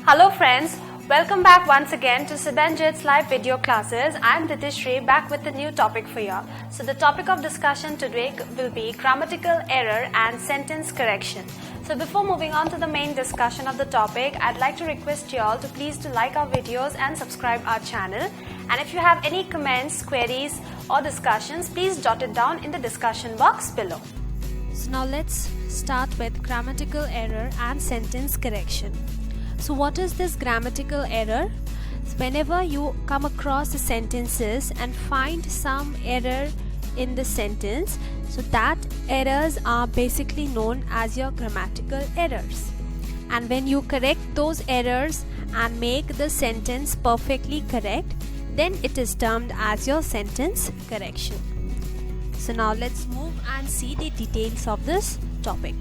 Hello friends, welcome back once again to Siddhanjit's live video classes. I am Ditishri back with a new topic for you. So the topic of discussion today will be grammatical error and sentence correction. So before moving on to the main discussion of the topic, I'd like to request you all to please like our videos and subscribe our channel. And if you have any comments, queries or discussions, please jot it down in the discussion box below. So now let's start with grammatical error and sentence correction. So what is this grammatical error? Whenever you come across the sentences and find some error in the sentence, so that errors are basically known as your grammatical errors. And when you correct those errors and make the sentence perfectly correct, then it is termed as your sentence correction. So now let's move and see the details of this topic.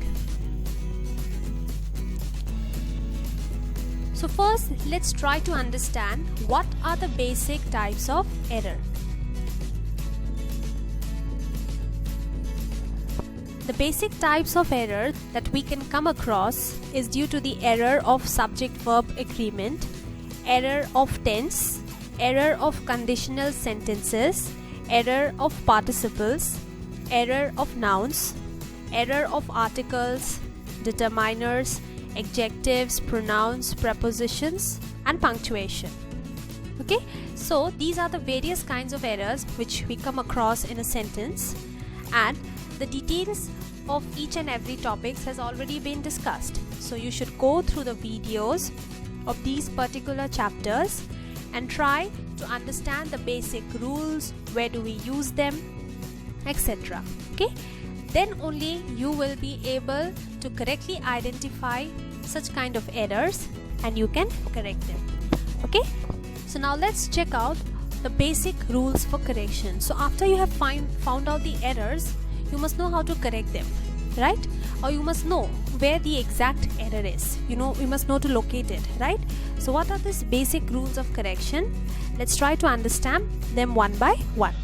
So first, let's try to understand what are the basic types of error. The basic types of error that we can come across is due to the error of subject-verb agreement, error of tense, error of conditional sentences, error of participles, error of nouns, error of articles, determiners, adjectives, pronouns, prepositions and punctuation. Okay, so these are the various kinds of errors which we come across in a sentence, and the details of each and every topic has already been discussed. So you should go through the videos of these particular chapters and try to understand the basic rules, where do we use them, etc. Okay, then only you will be able to correctly identify such kind of errors and you can correct them. Okay, so now let's check out the basic rules for correction. So after you have found out the errors, you must know how to correct them, right? Or you must know where the exact error is. You must know to locate it, right? So what are these basic rules of correction? Let's try to understand them one by one.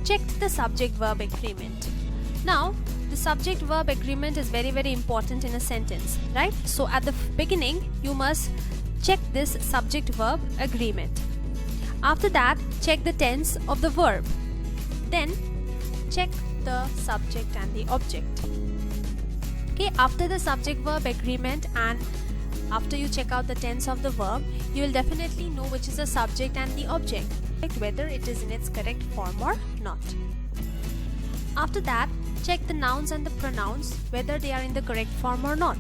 Check the subject-verb agreement. Now, the subject-verb agreement is very important in a sentence, right? So at the beginning, you must check this subject-verb agreement. After that, check the tense of the verb. Then, check the subject and the object. Okay, after the subject-verb agreement and after you check out the tense of the verb, you will definitely know which is the subject and the object, whether it is in its correct form or not. After that, check the nouns and the pronouns, whether they are in the correct form or not.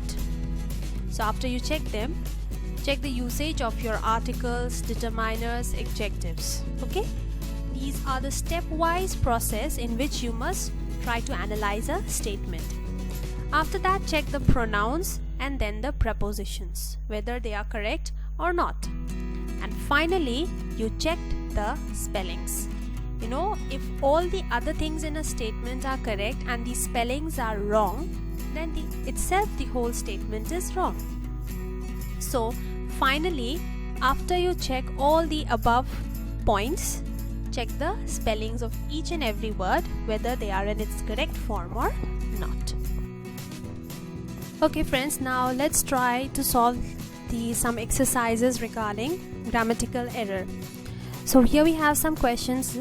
So after you check them, check the usage of your articles, determiners, adjectives. Okay, these are the stepwise process in which you must try to analyze a statement. After that, check the pronouns and then the prepositions, whether they are correct or not. And finally, you check the spellings. If all the other things in a statement are correct and the spellings are wrong, then the whole statement is wrong. So finally, after you check all the above points, check the spellings of each and every word, whether they are in its correct form or not. Okay friends, now let's try to solve some exercises regarding grammatical error. So here we have some questions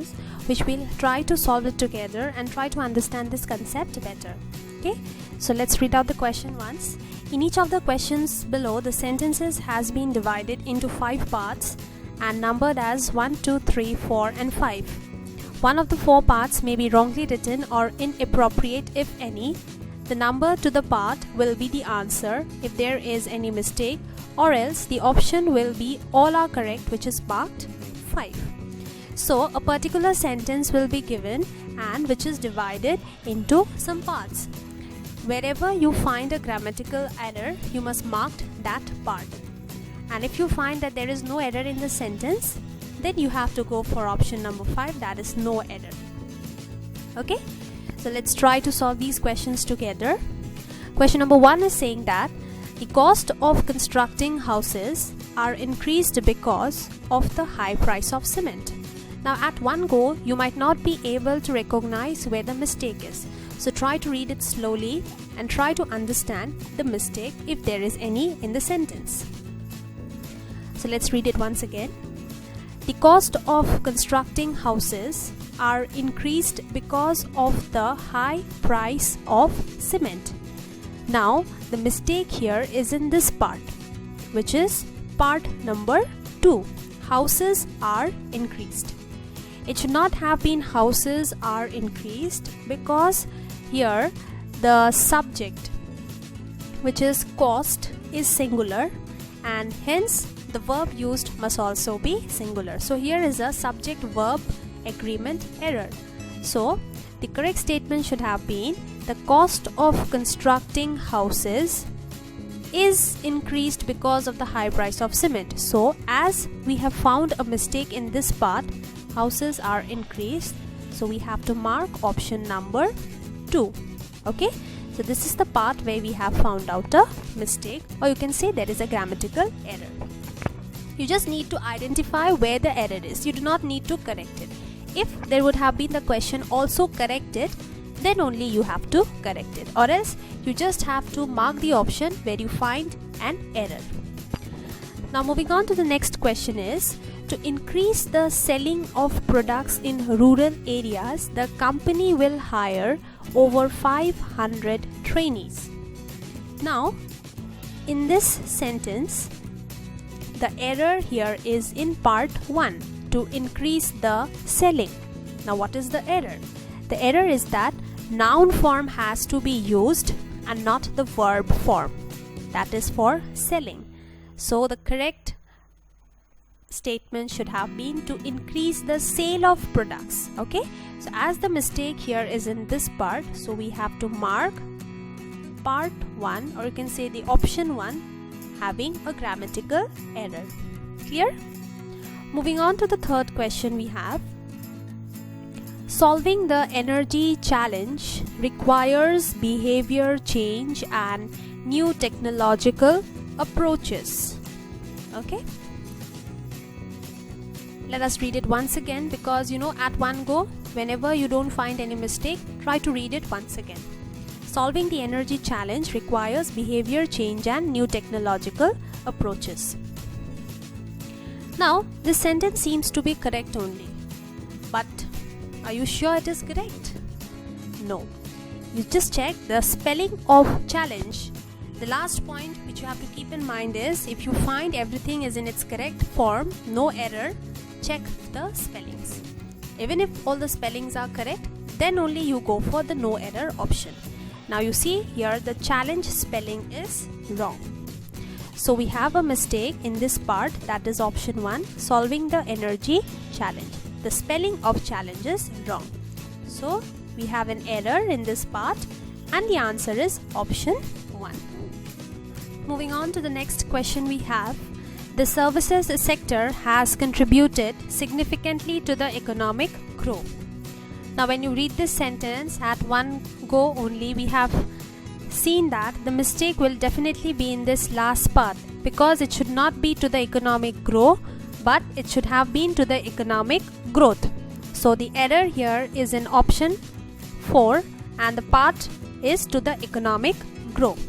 which we'll try to solve it together and try to understand this concept better. Okay, so let's read out the question once. In each of the questions below, the sentences has been divided into 5 parts and numbered as 1, 2, 3, 4 and 5. One of the 4 parts may be wrongly written or inappropriate if any. The number to the part will be the answer if there is any mistake, or else the option will be all are correct, which is marked 5. So a particular sentence will be given and which is divided into some parts. Wherever you find a grammatical error, you must mark that part. And if you find that there is no error in the sentence, then you have to go for option number 5, that is no error. Okay, so let's try to solve these questions together. Question number 1 is saying that the cost of constructing houses are increased because of the high price of cement. Now at one go you might not be able to recognize where the mistake is, so try to read it slowly and try to understand the mistake if there is any in the sentence. So let's read it once again. The cost of constructing houses are increased because of the high price of cement. Now the mistake here is in this part, which is part number 2. Houses are increased. It should not have been houses are increased, because here the subject, which is cost, is singular, and hence the verb used must also be singular. So here is a subject verb agreement error. So the correct statement should have been the cost of constructing houses is increased because of the high price of cement. So as we have found a mistake in this part, houses are increased, so we have to mark option number 2. Okay, so this is the part where we have found out a mistake, or you can say there is a grammatical error. You just need to identify where the error is. You do not need to correct it. If there would have been the question also corrected, then only you have to correct it, or else you just have to mark the option where you find an error. Now moving on to the next question is, to increase the selling of products in rural areas, the company will hire over 500 trainees. Now in this sentence, the error here is in part 1, to increase the selling. Now what is the error? The error is that noun form has to be used and not the verb form, that is for selling. So the correct statement should have been to increase the sale of products. Okay, so as the mistake here is in this part, so we have to mark part 1, or you can say the option 1, having a grammatical error. Clear? Moving on to the third question, we have, solving the energy challenge requires behavior change and new technological approaches. Okay, let us read it once again, because at one go, whenever you don't find any mistake, try to read it once again. Solving the energy challenge requires behavior change and new technological approaches. Now this sentence seems to be correct only, but are you sure it is correct? No. You just check the spelling of challenge. The last point which you have to keep in mind is, if you find everything is in its correct form, no error, check the spellings. Even if all the spellings are correct, then only you go for the no error option. Now you see here the challenge spelling is wrong. So we have a mistake in this part, that is option 1, solving the energy challenge. The spelling of challenge is wrong. So we have an error in this part, and the answer is option 1. Moving on to the next question, we have, the services sector has contributed significantly to the economic growth. Now when you read this sentence at one go only, we have seen that the mistake will definitely be in this last part, because it should not be to the economic growth, but it should have been to the economic growth. So the error here is in option 4, and the part is to the economic growth.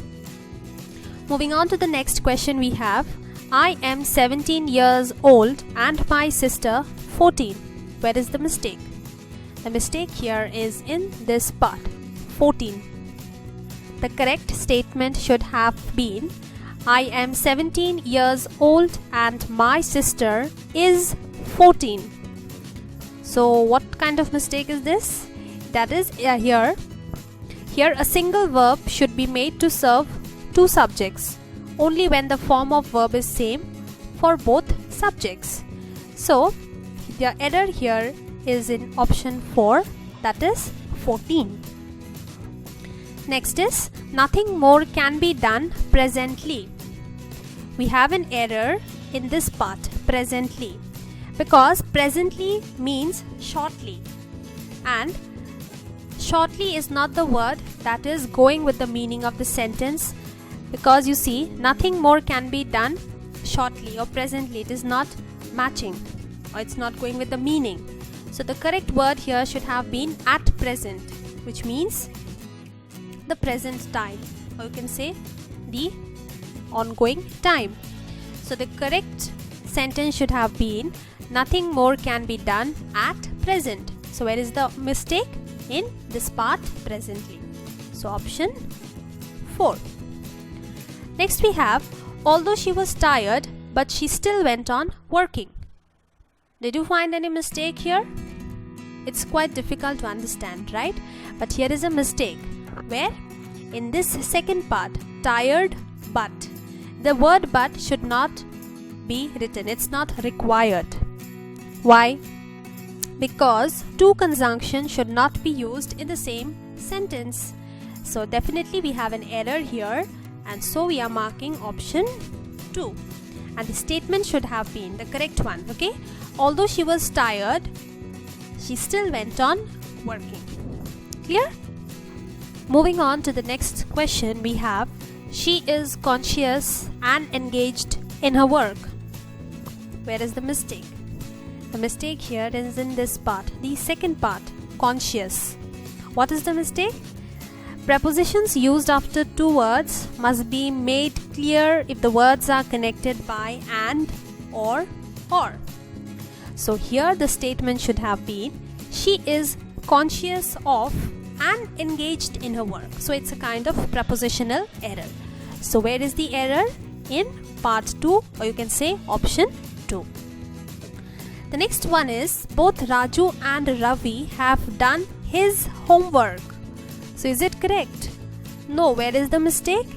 Moving on to the next question, we have, I am 17 years old and my sister 14. Where is the mistake? The mistake here is in this part, 14. The correct statement should have been, I am 17 years old and my sister is 14. So what kind of mistake is this? That is here a single verb should be made to serve two subjects only when the form of verb is same for both subjects. So the error here is in option 4, that is 14. Next is, nothing more can be done presently. We have an error in this part, presently. Because presently means shortly, and shortly is not the word that is going with the meaning of the sentence, because you see, nothing more can be done shortly or presently. It is not matching, or it's not going with the meaning. So the correct word here should have been at present, which means the present time, or you can say the ongoing time. So the correct sentence should have been nothing more can be done at present. So where is the mistake? In this part, presently. So option 4. Next we have, although she was tired, but she still went on working. Did you find any mistake here? It's quite difficult to understand, right? But here is a mistake. Where? In this second part, tired but. The word but should not be written. It's not required. Why? Because two conjunctions should not be used in the same sentence. So definitely we have an error here, and so we are marking option 2. And the statement should have been the correct one, okay? Although she was tired, she still went on working. Clear? Moving on to the next question, we have, she is conscious and engaged in her work. Where is the mistake? The mistake here is in this part, the second part, conscious. What is the mistake? Prepositions used after two words must be made clear if the words are connected by and, or. So here the statement should have been, she is conscious of and engaged in her work. So it's a kind of prepositional error. So where is the error? In part 2, or you can say option 2. The next one is, both Raju and Ravi have done his homework. So is it correct? No. Where is the mistake?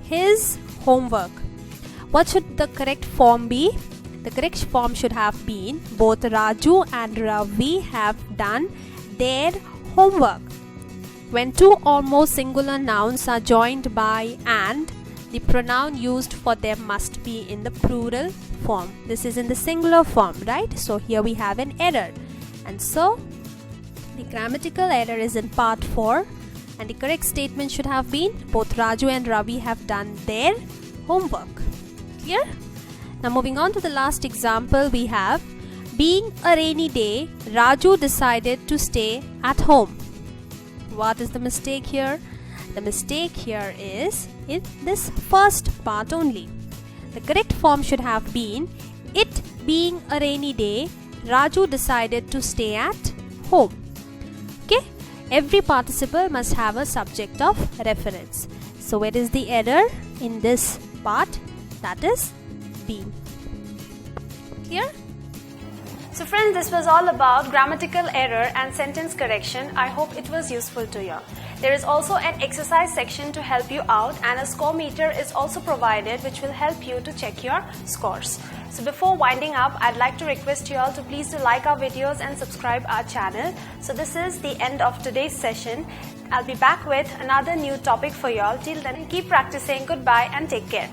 His homework. What should the correct form be? The correct form should have been, both Raju and Ravi have done their homework. When two or more singular nouns are joined by and, the pronoun used for them must be in the plural form. This is in the singular form, right? So here we have an error. And so the grammatical error is in part 4, and the correct statement should have been, both Raju and Ravi have done their homework. Clear? Now moving on to the last example, we have, being a rainy day, Raju decided to stay at home. What is the mistake here? The mistake here is in this first part only. The correct form should have been, it being a rainy day, Raju decided to stay at home. Okay? Every participle must have a subject of reference. So where is the error in this part? That is B. Clear? So friends, this was all about grammatical error and sentence correction. I hope it was useful to you. There is also an exercise section to help you out, and a score meter is also provided which will help you to check your scores. So before winding up, I'd like to request you all to please do like our videos and subscribe our channel. So this is the end of today's session. I'll be back with another new topic for you all. Till then, keep practicing. Goodbye and take care.